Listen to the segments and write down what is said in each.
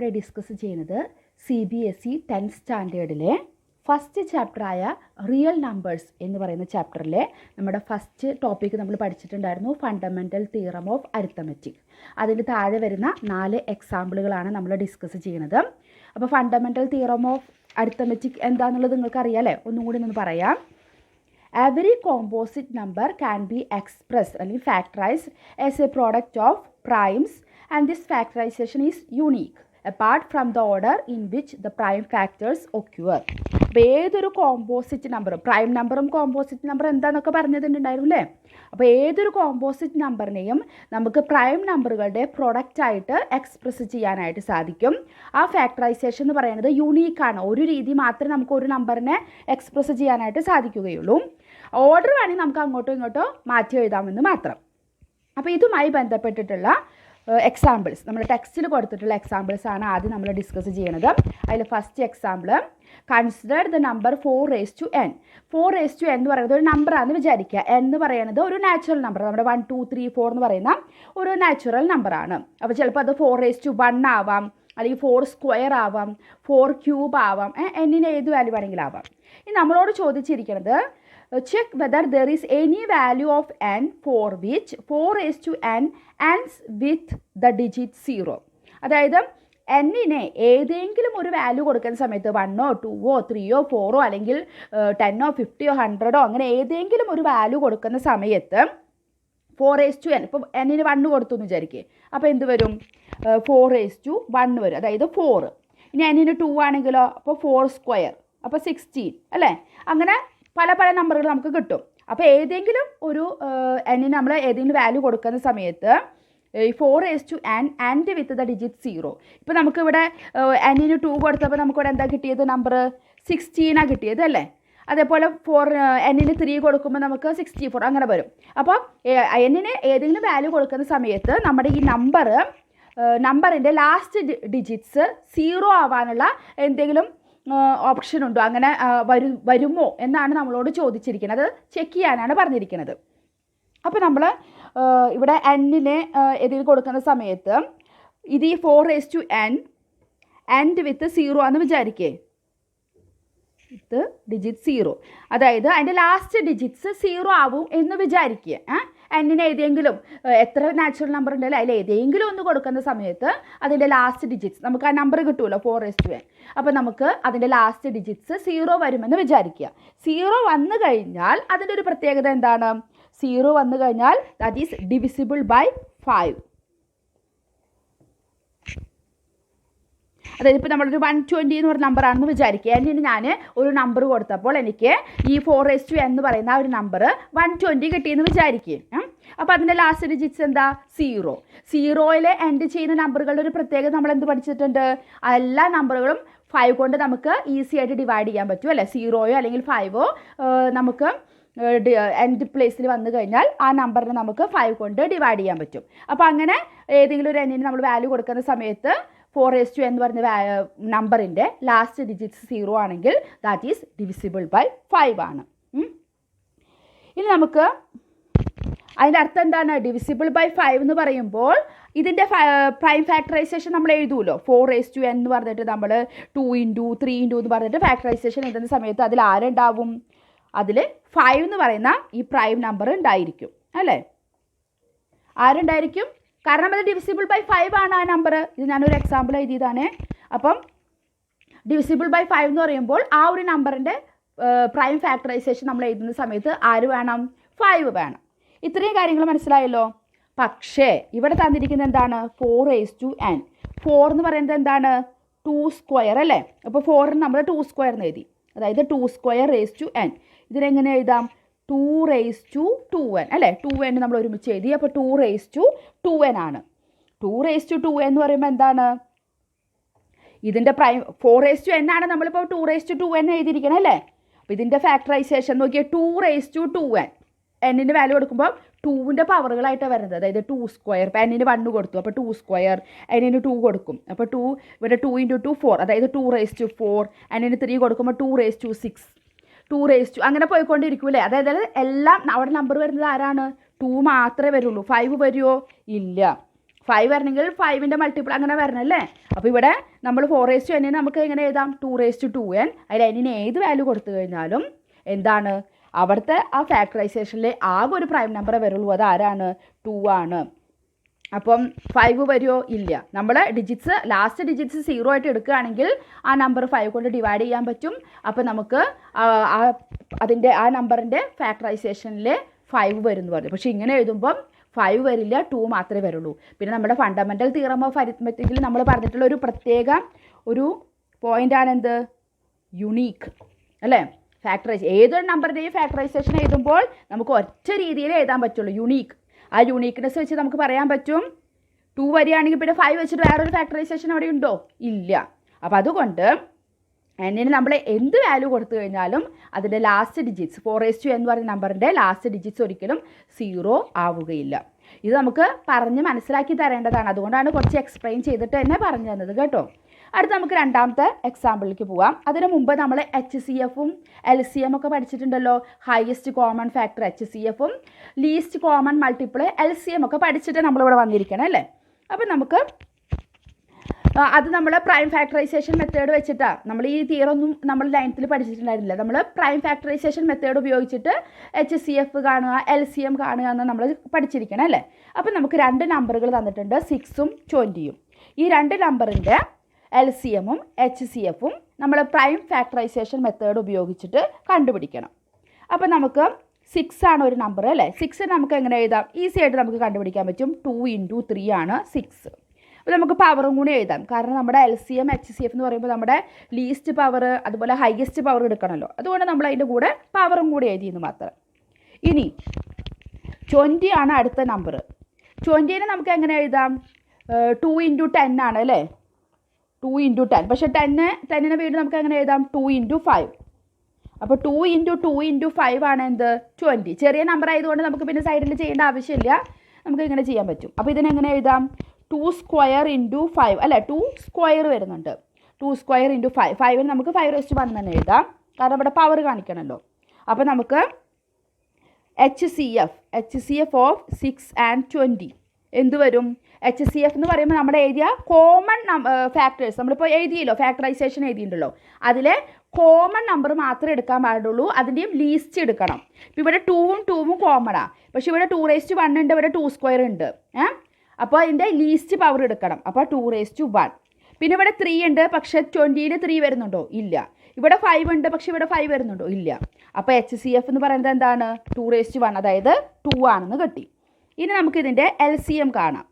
നമ്മളിവിടെ ഡിസ്കസ് ചെയ്യുന്നത് CBSE 10th സ്റ്റാൻഡേർഡിലെ ഫസ്റ്റ് ചാപ്റ്ററായ റിയൽ നമ്പേഴ്സ് എന്ന് പറയുന്ന ചാപ്റ്ററിലെ നമ്മുടെ ഫസ്റ്റ് ടോപ്പിക്ക് നമ്മൾ പഠിച്ചിട്ടുണ്ടായിരുന്നു ഫണ്ടമെൻ്റൽ തിയറം ഓഫ് അരിത്തമെറ്റിക്. അതിന് താഴെ വരുന്ന 4 എക്സാമ്പിളുകളാണ് നമ്മൾ ഡിസ്കസ് ചെയ്യുന്നത്. അപ്പോൾ ഫണ്ടമെൻ്റൽ തിയറം ഓഫ് അരിത്തമെറ്റിക് എന്താണെന്നുള്ളത് നിങ്ങൾക്ക് അറിയാമല്ലേ? ഒന്നും കൂടി ഒന്ന് പറയാം. Every composite number can be expressed അല്ലെങ്കിൽ factorized as a product of primes, and this factorization is unique apart from the order in which the prime factors occur. അപ്പോൾ ഏതൊരു composite number, prime നമ്പറും കോമ്പോസിറ്റ് നമ്പർ എന്താണെന്നൊക്കെ പറഞ്ഞിട്ടുണ്ടായിരുന്നു അല്ലേ? അപ്പോൾ ഏതൊരു composite നമ്പറിനെയും നമുക്ക് പ്രൈം നമ്പറുകളുടെ പ്രൊഡക്റ്റായിട്ട് എക്സ്പ്രസ് ചെയ്യാനായിട്ട് സാധിക്കും. ആ ഫാക്ടറൈസേഷൻ എന്ന് പറയുന്നത് യൂണീക്കാണ്. ഒരു രീതി മാത്രമേ നമുക്ക് ഒരു നമ്പറിനെ എക്സ്പ്രസ് ചെയ്യാനായിട്ട് സാധിക്കുകയുള്ളൂ. ഓർഡർ വേണമെങ്കിൽ നമുക്ക് അങ്ങോട്ടോ ഇങ്ങോട്ടോ മാറ്റി എഴുതാമെന്ന് മാത്രം. അപ്പോൾ ഇതുമായി ബന്ധപ്പെട്ടിട്ടുള്ള എക്സാമ്പിൾസ് നമ്മൾ ടെക്സ്റ്റിൽ കൊടുത്തിട്ടുള്ള എക്സാമ്പിൾസ് ആണ് ആദ്യം നമ്മൾ ഡിസ്കസ് ചെയ്യുന്നത്. അതിൽ first example, consider the number 4n. 4n എന്ന് പറയുന്നത് ഒരു നമ്പറാണെന്ന് വിചാരിക്കുക. എന്ന് പറയുന്നത് ഒരു നാച്ചുറൽ നമ്പർ, നമ്മുടെ 1 2 3 4 എന്ന് പറയുന്ന ഒരു നാച്ചുറൽ നമ്പറാണ്. അപ്പോൾ ചിലപ്പോൾ അത് 4n ആവാം, അല്ലെങ്കിൽ 4 സ്ക്വയർ ആവാം, 4 ക്യൂബ് ആവാം, എന്നിന് ഏത് വാല്യൂ വേണമെങ്കിലും ആവാം. ഇനി നമ്മളോട് ചോദിച്ചിരിക്കുന്നത് check whether there is any value of n for which 4n ends with the digit 0. അതായത് എന്നിനെ ഏതെങ്കിലും ഒരു വാല്യൂ കൊടുക്കുന്ന സമയത്ത് 1 2 3 4 അല്ലെങ്കിൽ 10 50 100 അങ്ങനെ ഏതെങ്കിലും ഒരു വാല്യൂ കൊടുക്കുന്ന സമയത്ത് 4n, ഇപ്പോൾ എന്നിന് 1 കൊടുത്തു എന്ന് വിചാരിക്കുക. അപ്പോൾ എന്ത് വരും? 4n വരും, അതായത് 4. ഇനി എന്നിന് 2 ആണെങ്കിലോ അപ്പോൾ 4 സ്ക്വയർ, അപ്പോൾ 16 അല്ലേ? അങ്ങനെ പല പല നമ്പറുകൾ നമുക്ക് കിട്ടും. അപ്പോൾ ഏതെങ്കിലും ഒരു എന്നിന് നമ്മൾ ഏതെങ്കിലും വാല്യൂ കൊടുക്കുന്ന സമയത്ത് 4n and with the digit 0. ഇപ്പോൾ നമുക്കിവിടെ എന്നിന് 2 കൊടുത്തപ്പോൾ നമുക്കിവിടെ എന്താ കിട്ടിയത്? നമ്പർ 16 കിട്ടിയത് അല്ലേ? അതേപോലെ എന്നിന് 3 കൊടുക്കുമ്പോൾ നമുക്ക് 64 അങ്ങനെ വരും. അപ്പോൾ എന്നിന് ഏതെങ്കിലും വാല്യൂ കൊടുക്കുന്ന സമയത്ത് നമ്മുടെ ഈ നമ്പറിൻ്റെ ലാസ്റ്റ് ഡിജിറ്റ്സ് 0 ആവാനുള്ള എന്തെങ്കിലും ഓപ്ഷൻ ഉണ്ടോ, അങ്ങനെ വരുമോ എന്നാണ് നമ്മളോട് ചോദിച്ചിരിക്കുന്നത്. അത് ചെക്ക് ചെയ്യാനാണ് പറഞ്ഞിരിക്കുന്നത്. അപ്പോൾ നമ്മൾ ഇവിടെ എന്നിനെ ഏതെങ്കിലും കൊടുക്കുന്ന സമയത്ത് ഇത് ഈ 4n ആൻഡ് വിത്ത് 0 ആണെന്ന് വിചാരിക്കേ, ഇത് ഡിജിറ്റ് 0, അതായത് അതിൻ്റെ ലാസ്റ്റ് ഡിജിറ്റ്സ് 0 ആവും എന്ന് വിചാരിക്കുക. എന്നിന് ഏതെങ്കിലും എത്ര നാച്ചുറൽ നമ്പർ ഉണ്ടല്ലോ അതിൽ ഏതെങ്കിലും ഒന്ന് കൊടുക്കുന്ന സമയത്ത് അതിൻ്റെ ലാസ്റ്റ് ഡിജിറ്റ്സ് നമുക്ക് ആ നമ്പർ കിട്ടുമല്ലോ 4n. അപ്പോൾ നമുക്ക് അതിൻ്റെ ലാസ്റ്റ് ഡിജിറ്റ്സ് 0 വരുമെന്ന് വിചാരിക്കുക. 0 വന്നു കഴിഞ്ഞാൽ അതിൻ്റെ ഒരു പ്രത്യേകത എന്താണ്? 0 വന്നു കഴിഞ്ഞാൽ ദാറ്റ് ഈസ് ഡിവിസിബിൾ ബൈ 5. അതായത് ഇപ്പോൾ നമ്മളൊരു 120 എന്ന് പറയുന്ന നമ്പറാണെന്ന് വിചാരിക്കുക. എന്നിട്ട് ഞാൻ ഒരു നമ്പർ കൊടുത്തപ്പോൾ എനിക്ക് ഈ 4n എന്ന് പറയുന്ന ഒരു നമ്പർ 120 കിട്ടിയെന്ന് വിചാരിക്കുക. അപ്പോൾ അതിൻ്റെ ലാസ്റ്റ് ഡിജിറ്റ്സ് എന്താ? 0. 0യിൽ എൻഡ് ചെയ്യുന്ന നമ്പറുകളുടെ ഒരു പ്രത്യേകത നമ്മൾ എന്ത് പഠിച്ചിട്ടുണ്ട്? എല്ലാ നമ്പറുകളും 5 കൊണ്ട് നമുക്ക് ഈസി ആയിട്ട് ഡിവൈഡ് ചെയ്യാൻ പറ്റും അല്ലേ? 0യോ അല്ലെങ്കിൽ 5ഓ നമുക്ക് എൻഡ് പ്ലേസിൽ വന്നു കഴിഞ്ഞാൽ ആ നമ്പറിനെ നമുക്ക് 5 കൊണ്ട് ഡിവൈഡ് ചെയ്യാൻ പറ്റും. അപ്പോൾ അങ്ങനെ ഏതെങ്കിലും ഒരു എന്നിന് നമ്മൾ വാല്യൂ കൊടുക്കുന്ന സമയത്ത് 4n എന്ന് പറഞ്ഞ നമ്പറിൻ്റെ ലാസ്റ്റ് ഡിജിറ്റ്സ് 0 ആണെങ്കിൽ ദാറ്റ് ഈസ് ഡിവിസിബിൾ ബൈ 5 ആണ്. ഇനി നമുക്ക് അതിൻ്റെ അർത്ഥം എന്താണ്? ഡിവിസിബിൾ ബൈ 5 എന്ന് പറയുമ്പോൾ ഇതിൻ്റെ പ്രൈം ഫാക്ടറൈസേഷൻ നമ്മൾ എഴുതുമല്ലോ. 4n എന്ന് പറഞ്ഞിട്ട് നമ്മൾ 2 × 3 × എന്ന് പറഞ്ഞിട്ട് ഫാക്ടറൈസേഷൻ എഴുതുന്ന സമയത്ത് അതിൽ ആരുണ്ടാവും? അതിൽ 5 എന്ന് പറയുന്ന ഈ പ്രൈം നമ്പർ ഉണ്ടായിരിക്കും അല്ലേ? ആരുണ്ടായിരിക്കും? കാരണം അത് ഡിവിസിബിൾ ബൈ 5 ആണ് ആ നമ്പർ. ഇത് ഞാനൊരു എക്സാമ്പിൾ എഴുതിയതാണ്. അപ്പം ഡിവിസിബിൾ ബൈ 5 എന്ന് പറയുമ്പോൾ ആ ഒരു നമ്പറിൻ്റെ പ്രൈം ഫാക്ടറൈസേഷൻ നമ്മൾ എഴുതുന്ന സമയത്ത് ആര് വേണം? 5 വേണം. ഇത്രയും കാര്യങ്ങൾ മനസ്സിലായല്ലോ. പക്ഷേ ഇവിടെ തന്നിരിക്കുന്നത് എന്താണ്? 4n. 4 എന്ന് പറയുന്നത് എന്താണ്? 2 സ്ക്വയർ അല്ലേ? അപ്പോൾ 4 നമ്മൾ 2 സ്ക്വയർ എന്ന് എഴുതി, അതായത് 2 സ്ക്വയർ റേസ് ടു n. ഇതിനെങ്ങനെ എഴുതാം? 2 റേസ് ടു 2n അല്ലേ? 2n നമ്മൾ ഒരുമിച്ച് എഴുതി. അപ്പോൾ 2 റേസ് ടു 2n ആണ്. 2 റേസ് ടു 2n എന്ന് പറയുമ്പോൾ എന്താണ്? ഇതിൻ്റെ പ്രൈം 4n ആണ്, നമ്മളിപ്പോൾ 2 റേസ് ടു 2n എഴുതിയിരിക്കണം അല്ലേ? അപ്പോൾ ഇതിൻ്റെ ഫാക്ടറൈസേഷൻ നോക്കിയാൽ 2 റേസ് ടു 2n, എന്നിൻ്റെ വാല്യൂ കൊടുക്കുമ്പോൾ 2ൻ്റെ പവറുകളായിട്ടാണ് വരുന്നത്. അതായത് 2 സ്ക്വയർ, ഇപ്പോൾ എന്നിന് 1 കൊടുത്തു, അപ്പോൾ 2 സ്ക്വയർ, എന്നിന് 2 കൊടുക്കും, അപ്പോൾ 2 ഇവിടെ 2 × 2 4, അതായത് 2 റേസ് ടു 4, എന്നിന് 3 കൊടുക്കുമ്പോൾ 2 റേസ് ടു 6, 2 റേസ് ടു അങ്ങനെ പോയിക്കൊണ്ടിരിക്കൂലേ? അതായത് എല്ലാം അവിടെ നമ്പർ വരുന്നത് ആരാണ്? 2 മാത്രമേ വരുള്ളൂ. 5 വരുമോ? ഇല്ല. 5 വരണമെങ്കിൽ 5ൻ്റെ മൾട്ടിപ്പിൾ അങ്ങനെ വരണമല്ലേ. അപ്പോൾ ഇവിടെ നമ്മൾ 4n നമുക്ക് എങ്ങനെ എഴുതാം 2n. അതിൽ n ഏത് വാല്യൂ കൊടുത്തു കഴിഞ്ഞാലും എന്താണ് അവിടുത്തെ ആ ഫാക്ടറൈസേഷനിലെ ആകെ ഒരു പ്രൈം നമ്പർ വരുള്ളൂ. അത് ആരാണ് 2 ആണ്. അപ്പം 5 വരുമോ ഇല്ല. നമ്മൾ ഡിജിറ്റ്സ് ലാസ്റ്റ് ഡിജിറ്റ്സ് 0 ആയിട്ട് എടുക്കുകയാണെങ്കിൽ ആ നമ്പർ 5 കൊണ്ട് ഡിവൈഡ് ചെയ്യാൻ പറ്റും. അപ്പോൾ നമുക്ക് അതിൻ്റെ ആ നമ്പറിൻ്റെ ഫാക്ടറൈസേഷനിൽ 5 വരും എന്ന് പറഞ്ഞു. പക്ഷേ ഇങ്ങനെ എഴുതുമ്പം 5 വരില്ല, 2 മാത്രമേ വരുള്ളൂ. പിന്നെ നമ്മുടെ ഫണ്ടമെൻ്റൽ തിയറം ഓഫ് അരിത്മെറ്റിക്കിൽ നമ്മൾ പറഞ്ഞിട്ടുള്ള ഒരു പ്രത്യേക ഒരു പോയിൻ്റാണ് എന്ത് യുണീക്ക് അല്ലേ. ഏതൊരു നമ്പറിൻ്റെയും ഫാക്ടറൈസേഷൻ എഴുതുമ്പോൾ നമുക്ക് ഒറ്റ രീതിയിൽ എഴുതാൻ പറ്റുള്ളൂ, യുണീക്ക്. ആ യുണീക്ക്നെസ് വെച്ച് നമുക്ക് പറയാൻ പറ്റും 2 വരികയാണെങ്കിൽ പിന്നെ 5 വെച്ചിട്ട് വേറൊരു ഫാക്ടറൈസേഷൻ അവിടെ ഉണ്ടോ ഇല്ല. അപ്പോൾ അതുകൊണ്ട് എന്നിന് നമ്മൾ എന്ത് വാല്യൂ കൊടുത്തു കഴിഞ്ഞാലും അതിൻ്റെ ലാസ്റ്റ് ഡിജിറ്റ്സ് 4n എന്ന് പറയുന്ന നമ്പറിൻ്റെ ലാസ്റ്റ് ഡിജിറ്റ്സ് ഒരിക്കലും 0 ആവുകയില്ല. ഇത് നമുക്ക് പറഞ്ഞ് മനസ്സിലാക്കി തരേണ്ടതാണ്. അതുകൊണ്ടാണ് കുറച്ച് എക്സ്പ്ലെയിൻ ചെയ്തിട്ട് തന്നെ പറഞ്ഞു തന്നത് കേട്ടോ. അടുത്ത് നമുക്ക് രണ്ടാമത്തെ എക്സാമ്പിളിലേക്ക് പോവാം. അതിന് മുമ്പ് നമ്മൾ HCFും LCM ഒക്കെ പഠിച്ചിട്ടുണ്ടല്ലോ. ഹയസ്റ്റ് കോമൺ ഫാക്ടർ HCFും ലീസ്റ്റ് കോമൺ മൾട്ടിപ്പിൾ LCM ഒക്കെ പഠിച്ചിട്ട് നമ്മളിവിടെ വന്നിരിക്കണം അല്ലേ. അപ്പം നമുക്ക് അത് നമ്മൾ പ്രൈം ഫാക്ടറൈസേഷൻ മെത്തേഡ് വെച്ചിട്ടാണ്. നമ്മൾ ഈ തിയറൊന്നും നമ്മൾ 9th പഠിച്ചിട്ടുണ്ടായിരുന്നില്ല. നമ്മൾ പ്രൈം ഫാക്ടറൈസേഷൻ മെത്തേഡ് ഉപയോഗിച്ചിട്ട് HCF കാണുക LCM കാണുക എന്ന് നമ്മൾ പഠിച്ചിരിക്കണം അല്ലേ. അപ്പം നമുക്ക് 2 നമ്പറുകൾ തന്നിട്ടുണ്ട് 6ഉം 20യും. ഈ 2 നമ്പറിൻ്റെ LCMും HCFും നമ്മൾ പ്രൈം ഫാക്ടറൈസേഷൻ മെത്തേഡ് ഉപയോഗിച്ചിട്ട് കണ്ടുപിടിക്കണം. അപ്പം നമുക്ക് 6 ആണ് ഒരു നമ്പർ അല്ലേ. 6 നമുക്ക് എങ്ങനെ എഴുതാം ഈസി ആയിട്ട് നമുക്ക് കണ്ടുപിടിക്കാൻ പറ്റും. 2 × 3 ആണ് 6. അപ്പോൾ നമുക്ക് പവറും കൂടി എഴുതാം. കാരണം നമ്മുടെ LCM HCF എന്ന് പറയുമ്പോൾ നമ്മുടെ ലീസ്റ്റ് പവർ അതുപോലെ ഹയസ്റ്റ് പവർ എടുക്കണമല്ലോ. അതുകൊണ്ട് നമ്മൾ അതിൻ്റെ കൂടെ പവറും കൂടി എഴുതിയെന്ന് മാത്രം. ഇനി 20 ആണ് അടുത്ത നമ്പർ. 20നെ നമുക്ക് എങ്ങനെ എഴുതാം 2 × 10 ആണ് അല്ലേ. 2 × 10. പക്ഷേ 10നെ വീണ്ടും നമുക്ക് എങ്ങനെ എഴുതാം 2 × 5. അപ്പോൾ 2 × 2 × 5 ആണ് എന്ത് 20. ചെറിയ നമ്പർ ആയതുകൊണ്ട് നമുക്ക് പിന്നെ സൈഡിൽ ചെയ്യേണ്ട ആവശ്യമില്ല, നമുക്ക് ഇങ്ങനെ ചെയ്യാൻ പറ്റും. അപ്പോൾ ഇതിനെങ്ങനെ എഴുതാം 2² × 5 അല്ലേ. 2 സ്ക്വയർ വരുന്നുണ്ട്. 2² × 5. 5ന് നമുക്ക് 5⁻1 തന്നെ എഴുതാം, കാരണം ഇവിടെ പവർ കാണിക്കണമല്ലോ. അപ്പോൾ നമുക്ക് HCF ഓഫ് 6 and 20 എന്ത് വരും. HCF എന്ന് പറയുമ്പോൾ നമ്മുടെ എഴുതിയ കോമൺ ഫാക്ടേഴ്സ് നമ്മളിപ്പോൾ എഴുതിയല്ലോ, ഫാക്ടറൈസേഷൻ എഴുതിയിട്ടുണ്ടല്ലോ, അതിലെ കോമൺ നമ്പർ മാത്രമേ എടുക്കാൻ പാടുള്ളൂ. അതിൻ്റെയും ലീസ്റ്റ് എടുക്കണം. ഇപ്പോൾ ഇവിടെ 2ഉം കോമണാണ്. പക്ഷേ ഇവിടെ 2⁻1 ഉണ്ട്, ഇവിടെ 2² ഉണ്ട്. അപ്പോൾ അതിൻ്റെ ലീസ്റ്റ് പവർ എടുക്കണം. അപ്പോൾ 2⁻1. പിന്നെ ഇവിടെ 3 ഉണ്ട്, പക്ഷേ 20ൽ 3 വരുന്നുണ്ടോ ഇല്ല. ഇവിടെ 5 ഉണ്ട്, പക്ഷേ ഇവിടെ 5 വരുന്നുണ്ടോ ഇല്ല. അപ്പോൾ HCF എന്ന് പറയുന്നത് എന്താണ് 2⁻1, അതായത് 2 ആണെന്ന് കിട്ടി. ഇനി നമുക്കിതിൻ്റെ LCM കാണാം.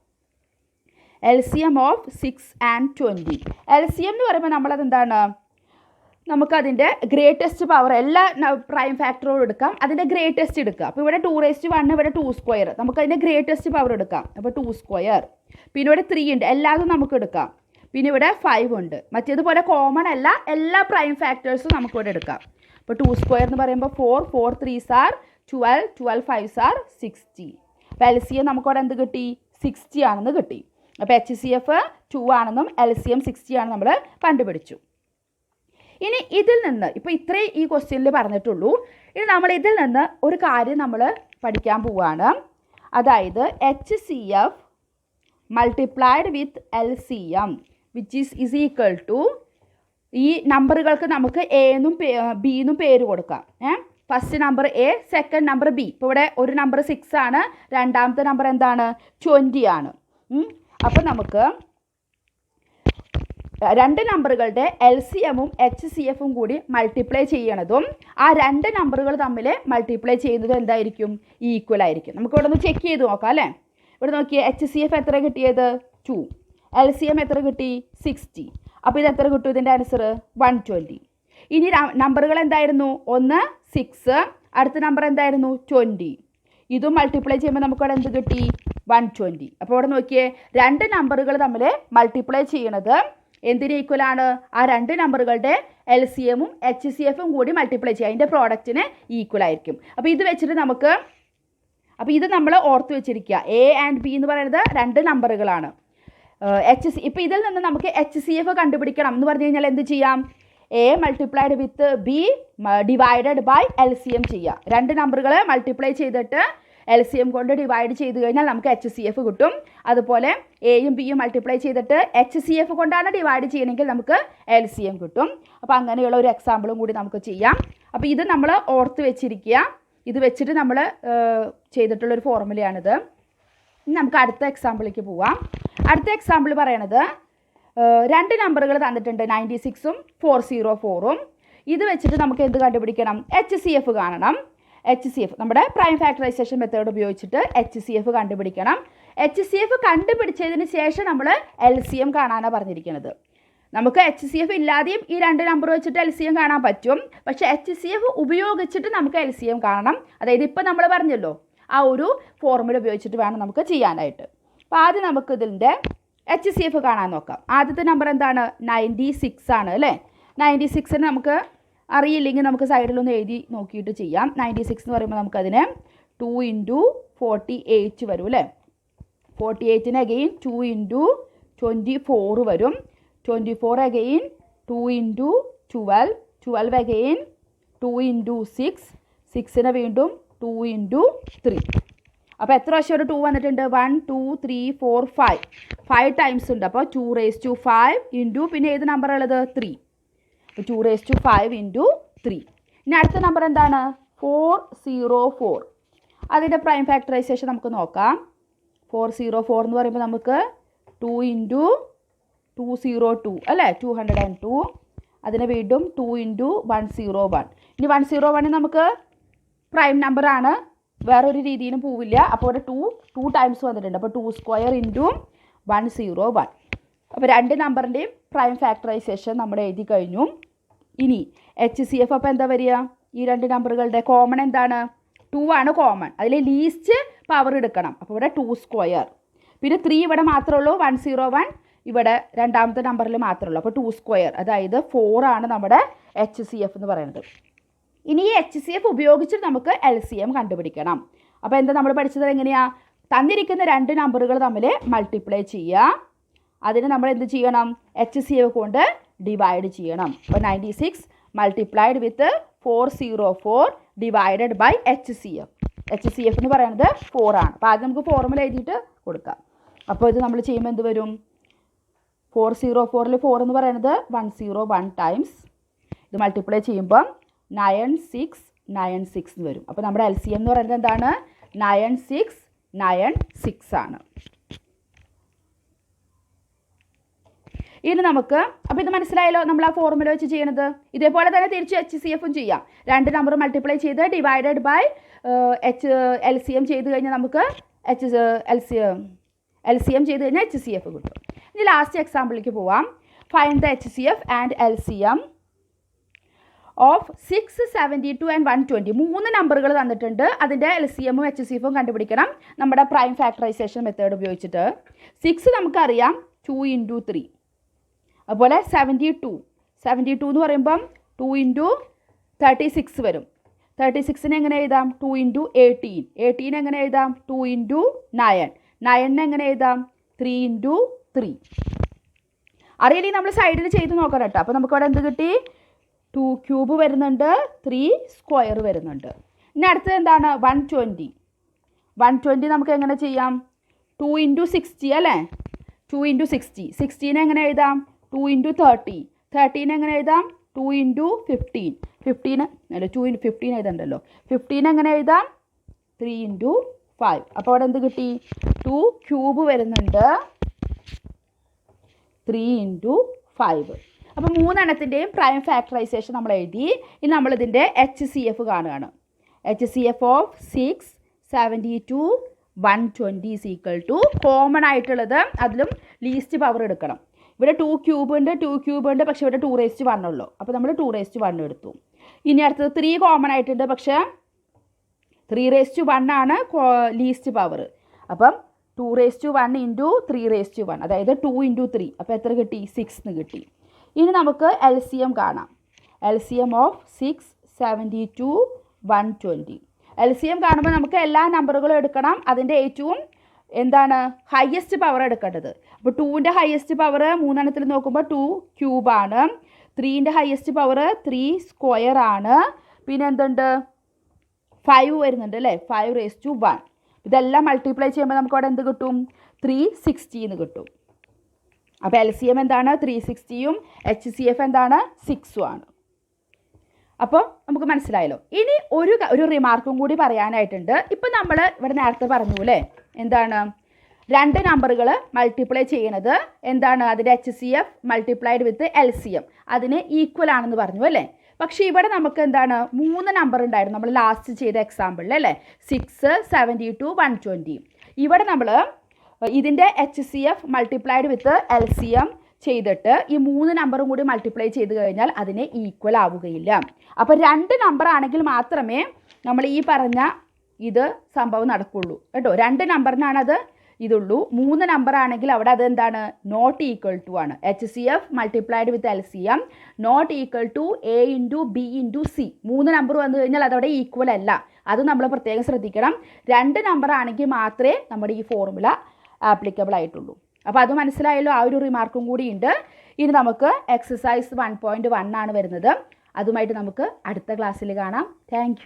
LCM of 6 and 20. LCM എന്ന് പറയുമ്പോൾ നമ്മളതെന്താണ് നമുക്കതിൻ്റെ ഗ്രേറ്റസ്റ്റ് പവർ എല്ലാ പ്രൈം ഫാക്ടറും എടുക്കാം, അതിൻ്റെ ഗ്രേറ്റസ്റ്റ് എടുക്കുക. അപ്പോൾ ഇവിടെ 2⁻1 ഇവിടെ 2². നമുക്കതിൻ്റെ ഗ്രേറ്റസ്റ്റ് പവർ എടുക്കാം. അപ്പോൾ 2². പിന്നെ ഇവിടെ 3 ഉണ്ട്, എല്ലാതും നമുക്ക് എടുക്കാം. പിന്നെ ഇവിടെ 5 ഉണ്ട്. മറ്റേതുപോലെ കോമൺ അല്ല, എല്ലാ പ്രൈം ഫാക്ടേഴ്സും നമുക്കിവിടെ എടുക്കാം. അപ്പോൾ 2² എന്ന് പറയുമ്പോൾ 4, 4 3s are 12, 12 5s are 60. അപ്പോൾ LCM നമുക്കവിടെ എന്ത് കിട്ടി 60 ആണെന്ന് കിട്ടി. അപ്പോൾ HCF 2 ആണെന്നും LCM 60 ആണെന്ന് നമ്മൾ കണ്ടുപിടിച്ചു. ഇനി ഇതിൽ നിന്ന് ഇപ്പോൾ ഇത്രയും ഈ ക്വസ്റ്റ്യനിൽ പറഞ്ഞിട്ടുള്ളൂ. ഇനി നമ്മൾ ഇതിൽ നിന്ന് ഒരു കാര്യം നമ്മൾ പഠിക്കാൻ പോവുകയാണ്. അതായത് HCF multiplied with LCM which is equal to, ഈ നമ്പറുകൾക്ക് നമുക്ക് A എന്നും B എന്നും പേര് കൊടുക്കാം. First number A, second number B. ഇപ്പോൾ ഇവിടെ ഒരു നമ്പർ 6 ആണ്, രണ്ടാമത്തെ നമ്പർ എന്താണ് 20 ആണ്. അപ്പോൾ നമുക്ക് 2 നമ്പറുകളുടെ LCMും HCFും കൂടി മൾട്ടിപ്ലൈ ചെയ്യണതും ആ 2 നമ്പറുകൾ തമ്മിൽ മൾട്ടിപ്ലൈ ചെയ്യുന്നതും എന്തായിരിക്കും ഈക്വൽ ആയിരിക്കും. നമുക്ക് ഇവിടെ ഒന്ന് ചെക്ക് ചെയ്ത് നോക്കാം അല്ലേ. ഇവിടെ നോക്കിയേ HCF എത്ര കിട്ടിയത് 2, LCM എത്ര കിട്ടി 60. അപ്പോൾ ഇത് എത്ര കിട്ടും ഇതിൻ്റെ ആൻസർ 120. ഇനി നമ്പറുകൾ എന്തായിരുന്നു, ഒന്ന് 6, അടുത്ത നമ്പർ എന്തായിരുന്നു 20. ഇതും മൾട്ടിപ്ലൈ ചെയ്യുമ്പോൾ നമുക്കവിടെ എന്ത് കിട്ടി 120. അപ്പോൾ ഇവിടെ നോക്കിയേ 2 നമ്പറുകൾ തമ്മിൽ മൾട്ടിപ്ലൈ ചെയ്യണത് എന്തിന് ഈക്വലാണ്, ആ 2 നമ്പറുകളുടെ LCMും HCFും കൂടി മൾട്ടിപ്ലൈ ചെയ്യുക, അതിൻ്റെ പ്രോഡക്റ്റിന് ഈക്വൽ ആയിരിക്കും. അപ്പോൾ ഇത് വെച്ചിട്ട് നമുക്ക്, അപ്പോൾ ഇത് നമ്മൾ ഓർത്ത് വെച്ചിരിക്കുക. A and B എന്ന് പറയുന്നത് 2 നമ്പറുകളാണ്. ഇപ്പോൾ ഇതിൽ നിന്ന് നമുക്ക് HCF കണ്ടുപിടിക്കണം എന്ന് പറഞ്ഞു കഴിഞ്ഞാൽ എന്ത് ചെയ്യാം, A multiplied with B divided by LCM ചെയ്യുക. 2 നമ്പറുകൾ മൾട്ടിപ്ലൈ ചെയ്തിട്ട് LCM കൊണ്ട് ഡിവൈഡ് ചെയ്ത് കഴിഞ്ഞാൽ നമുക്ക് HCF കിട്ടും. അതുപോലെ എയും ബിയും മൾട്ടിപ്ലൈ ചെയ്തിട്ട് HCF കൊണ്ടാണ് ഡിവൈഡ് ചെയ്യണമെങ്കിൽ നമുക്ക് LCM കിട്ടും. അപ്പോൾ അങ്ങനെയുള്ള ഒരു എക്സാമ്പിളും കൂടി നമുക്ക് ചെയ്യാം. അപ്പോൾ ഇത് നമ്മൾ ഓർത്ത് വെച്ചിരിക്കുക. ഇത് വെച്ചിട്ട് നമ്മൾ ചെയ്തിട്ടുള്ളൊരു ഫോർമുലയാണിത്. ഇനി നമുക്ക് അടുത്ത എക്സാമ്പിളിലേക്ക് പോവാം. അടുത്ത എക്സാമ്പിൾ പറയണത് 2 നമ്പറുകൾ തന്നിട്ടുണ്ട്, 96ഉം 404ഉം. ഇത് വെച്ചിട്ട് നമുക്ക് എന്ത് കണ്ടുപിടിക്കണം? HCF കാണണം. HCF നമ്മുടെ പ്രൈം ഫാക്ടറൈസേഷൻ മെത്തേഡ് ഉപയോഗിച്ചിട്ട് HCF കണ്ടുപിടിക്കണം. HCF കണ്ടുപിടിച്ചതിന് ശേഷം നമ്മൾ LCM കാണാനാണ് പറഞ്ഞിരിക്കുന്നത്. നമുക്ക് HCF ഇല്ലാതെയും ഈ 2 നമ്പർ വെച്ചിട്ട് LCM കാണാൻ പറ്റും. പക്ഷേ HCF ഉപയോഗിച്ചിട്ട് നമുക്ക് LCM കാണണം. അതായത് ഇപ്പോൾ നമ്മൾ പറഞ്ഞല്ലോ ആ ഒരു ഫോർമുല ഉപയോഗിച്ചിട്ട് വേണം നമുക്ക് ചെയ്യാനായിട്ട്. അപ്പോൾ ആദ്യം നമുക്ക് ഇതിൻ്റെ HCF കാണാൻ നോക്കാം. ആദ്യത്തെ നമ്പർ എന്താണ്? 96 ആണ് അല്ലേ. 96ന് നമുക്ക് അറിയില്ലെങ്കിൽ നമുക്ക് സൈഡിലൊന്ന് എഴുതി നോക്കിയിട്ട് ചെയ്യാം. 96 എന്ന് പറയുമ്പോൾ നമുക്കതിന് 2 × 48 വരും അല്ലേ. 48ന് അഗെയിൻ 2 × 24 വരും. 24 അഗെയിൻ 2 × 12, 12 അഗെയിൻ 2 × 6, 6ന് വീണ്ടും 2 × 3. അപ്പോൾ എത്ര പ്രാവശ്യം ഒരു 2 വന്നിട്ടുണ്ട്? 1 2 3 4 5 ടൈംസ് ഉണ്ട്. അപ്പോൾ 2⁵ ഇൻറ്റു പിന്നെ ഏത് നമ്പർ ഉള്ളത്? 3. അപ്പോൾ 2⁵ ഇൻറ്റു 3. ഇനി അടുത്ത നമ്പർ എന്താണ്? 404. അതിൻ്റെ പ്രൈം ഫാക്ടറൈസേഷൻ നമുക്ക് നോക്കാം. 404 എന്ന് പറയുമ്പോൾ നമുക്ക് 2 × 202 അല്ലേ, 202. അതിന് വീണ്ടും 2 × 101. ഇനി 101 നമുക്ക് പ്രൈം നമ്പറാണ്, വേറൊരു രീതിയിലും പോവില്ല. അപ്പോൾ ഒരു 2 ടൈംസ് വന്നിട്ടുണ്ട്. അപ്പോൾ 2² ഇൻറ്റു 101. അപ്പോൾ 2 നമ്പറിൻ്റെയും പ്രൈം ഫാക്ടറൈസേഷൻ നമ്മൾ എഴുതി കഴിഞ്ഞു. ഇനി HCF അപ്പോൾ എന്താ വരിക? ഈ 2 നമ്പറുകളുടെ കോമൺ എന്താണ്? 2 ആണ് കോമൺ. അതിൽ ലീസ്റ്റ് പവർ എടുക്കണം. അപ്പോൾ ഇവിടെ 2². പിന്നെ 3 ഇവിടെ മാത്രമേ ഉള്ളൂ. 101 ഇവിടെ രണ്ടാമത്തെ നമ്പറിൽ മാത്രമേ ഉള്ളൂ. അപ്പോൾ 2², അതായത് 4 ആണ് നമ്മുടെ HCF എന്ന് പറയുന്നത്. ഇനി ഈ HCF ഉപയോഗിച്ചിട്ട് നമുക്ക് LCM കണ്ടുപിടിക്കണം. അപ്പോൾ എന്താ നമ്മൾ പഠിച്ചത്? എങ്ങനെയാണ്? തന്നിരിക്കുന്ന 2 നമ്പറുകൾ തമ്മിൽ മൾട്ടിപ്ലൈ ചെയ്യുക. അതിന് നമ്മൾ എന്ത് ചെയ്യണം? HCF കൊണ്ട് ഡിവൈഡ് ചെയ്യണം. അപ്പോൾ 96 multiplied with 404 divided by HCF. HCF എന്ന് പറയുന്നത് 4 ആണ്. അപ്പോൾ ആദ്യം നമുക്ക് ഫോർമുല എഴുതിയിട്ട് കൊടുക്കാം. അപ്പോൾ ഇത് നമ്മൾ ചെയ്യുമ്പോൾ എന്ത് വരും? 404ൽ 4 എന്ന് പറയുന്നത് 101 ടൈംസ്. ഇത് മൾട്ടിപ്ലൈ ചെയ്യുമ്പം 9696 എന്ന് വരും. അപ്പോൾ നമ്മുടെ LCM എന്ന് പറയുന്നത് എന്താണ്? 9696 ആണ്. ഇനി നമുക്ക് അപ്പോൾ ഇത് മനസ്സിലായല്ലോ നമ്മൾ ആ ഫോർമുല വെച്ച് ചെയ്യണത്. ഇതേപോലെ തന്നെ തിരിച്ച് HCFും ചെയ്യാം. 2 നമ്പർ മൾട്ടിപ്ലൈ ചെയ്ത് ഡിവൈഡഡ് ബൈ LCM ചെയ്ത് കഴിഞ്ഞാൽ നമുക്ക് LCM ചെയ്ത് കഴിഞ്ഞാൽ HCF കിട്ടും. ഇനി ലാസ്റ്റ് എക്സാമ്പിളിലേക്ക് പോവാം. Find the HCF and LCM of 6, 72 and 120. 3 നമ്പറുകൾ തന്നിട്ടുണ്ട്. അതിൻ്റെ LCMും HCFും കണ്ടുപിടിക്കണം നമ്മുടെ പ്രൈം ഫാക്ടറൈസേഷൻ മെത്തേഡ് ഉപയോഗിച്ചിട്ട്. 6 നമുക്കറിയാം 2 × 3. അതുപോലെ 72 എന്ന് പറയുമ്പം 2 × 36 വരും. 36നെ എങ്ങനെ എഴുതാം? 2 × 18. 18 എങ്ങനെ എഴുതാം? 2 × 9. 9നെ എങ്ങനെ എഴുതാം? 3 × 3. അറിയില്ലെങ്കിൽ നമ്മൾ സൈഡിൽ ചെയ്ത് നോക്കണം കേട്ടോ. അപ്പോൾ നമുക്കവിടെ എന്ത് കിട്ടി? 2³ വരുന്നുണ്ട്, 3² വരുന്നുണ്ട്. ഇനി അടുത്തത് എന്താണ്? 120. 120 നമുക്ക് എങ്ങനെ ചെയ്യാം? 2 × 60 അല്ലേ. 2 × 60. 60നെ എങ്ങനെ എഴുതാം? 2 × 30. 30നെ എങ്ങനെ എഴുതാം? 2 × 15. 15 അല്ല 2 × 15 എഴുതണ്ടല്ലോ. 15 എങ്ങനെ എഴുതാം? 3 × 5. അപ്പോൾ അവിടെ എന്ത് കിട്ടി? 2³ വരുന്നുണ്ട്, 3 × 5. അപ്പോൾ 3 എണ്ണത്തിൻ്റെയും പ്രൈം ഫാക്ടറൈസേഷൻ നമ്മൾ എഴുതി. ഇനി നമ്മളിതിൻ്റെ HCF കാണുകയാണ്. HCF of 6, 72, 120 is equal to common ആയിട്ടുള്ളത് അതിലും ലീസ്റ്റ് പവർ എടുക്കണം. ഇവിടെ 2³ ഉണ്ട്, പക്ഷേ ഇവിടെ 2⁻1 ഉള്ളൂ. അപ്പോൾ നമ്മൾ 2⁻1 എടുത്തു. ഇനി അടുത്തത് 3 കോമൺ ആയിട്ടുണ്ട്, പക്ഷേ 3⁻1 ആണ് ലീസ്റ്റ് പവർ. അപ്പം 2⁻1 × 3⁻1, അതായത് 2 × 3. അപ്പോൾ എത്ര കിട്ടി? 6 എന്ന് കിട്ടി. ഇനി നമുക്ക് LCM കാണാം. LCM of 6, 72, 120. LCM കാണുമ്പോൾ നമുക്ക് എല്ലാ നമ്പറുകളും എടുക്കണം. അതിൻ്റെ ഏറ്റവും എന്താണ് ഹയസ്റ്റ് പവർ എടുക്കേണ്ടത്. അപ്പോൾ 2ൻ്റെ ഹയസ്റ്റ് പവർ 3 എണ്ണത്തിൽ നോക്കുമ്പോൾ 2³ ആണ്. 3ൻ്റെ ഹയസ്റ്റ് പവർ 3² ആണ്. പിന്നെ എന്തുണ്ട്? 5 വരുന്നുണ്ട് അല്ലേ, 5⁻1. ഇതെല്ലാം മൾട്ടിപ്ലൈ ചെയ്യുമ്പോൾ നമുക്ക് അവിടെ എന്ത് കിട്ടും? 360 എന്ന് കിട്ടും. അപ്പോൾ LCM എന്താണ്? 360യും HCF എന്താണ്? 6ഉം ആണ്. അപ്പോൾ നമുക്ക് മനസ്സിലായല്ലോ. ഇനി ഒരു റിമാർക്കും കൂടി പറയാനായിട്ടുണ്ട്. ഇപ്പം നമ്മൾ ഇവിടെ നേരത്തെ പറഞ്ഞു അല്ലേ, എന്താണ് 2 നമ്പറുകൾ മൾട്ടിപ്ലൈ ചെയ്യണത് എന്താണ്? അതിൻ്റെ HCF മൾട്ടിപ്ലൈഡ് വിത്ത് LCM അതിന് ഈക്വൽ ആണെന്ന് പറഞ്ഞു അല്ലേ. പക്ഷേ ഇവിടെ നമുക്ക് എന്താണ് 3 നമ്പർ ഉണ്ടായിരുന്നു നമ്മൾ ലാസ്റ്റ് ചെയ്ത എക്സാമ്പിളിൽ അല്ലേ, 6, 72, 120. ഇവിടെ നമ്മൾ ഇതിൻ്റെ HCF മൾട്ടിപ്ലൈഡ് വിത്ത് LCM ചെയ്തിട്ട് ഈ 3 നമ്പറും കൂടി മൾട്ടിപ്ലൈ ചെയ്ത് കഴിഞ്ഞാൽ അതിനെ ഈക്വൽ ആവുകയില്ല. അപ്പോൾ 2 നമ്പർ ആണെങ്കിൽ മാത്രമേ നമ്മൾ ഈ പറഞ്ഞ ഇത് സംഭവം നടക്കുള്ളൂ കേട്ടോ. 2 നമ്പറിനാണത് ഇതുള്ളൂ. 3 നമ്പർ ആണെങ്കിൽ അവിടെ അത് എന്താണ്? നോട്ട് ഈക്വൽ ടു ആണ്. HCF multiplied with LCM not equal to A into B into C. 3 number വന്നു കഴിഞ്ഞാൽ അതവിടെ ഈക്വൽ അല്ല. അത് നമ്മൾ പ്രത്യേകം ശ്രദ്ധിക്കണം. 2 നമ്പർ ആണെങ്കിൽ മാത്രമേ നമ്മുടെ ഈ ഫോർമുല ആപ്ലിക്കബിൾ ആയിട്ടുള്ളൂ. അപ്പോൾ അത് മനസ്സിലായല്ലോ. ആ ഒരു റിമാർക്കും കൂടി ഉണ്ട്. ഇനി നമുക്ക് എക്സസൈസ് 1.1 ആണ് വരുന്നത്. അതുമായിട്ട് നമുക്ക് അടുത്ത ക്ലാസ്സിൽ കാണാം. താങ്ക്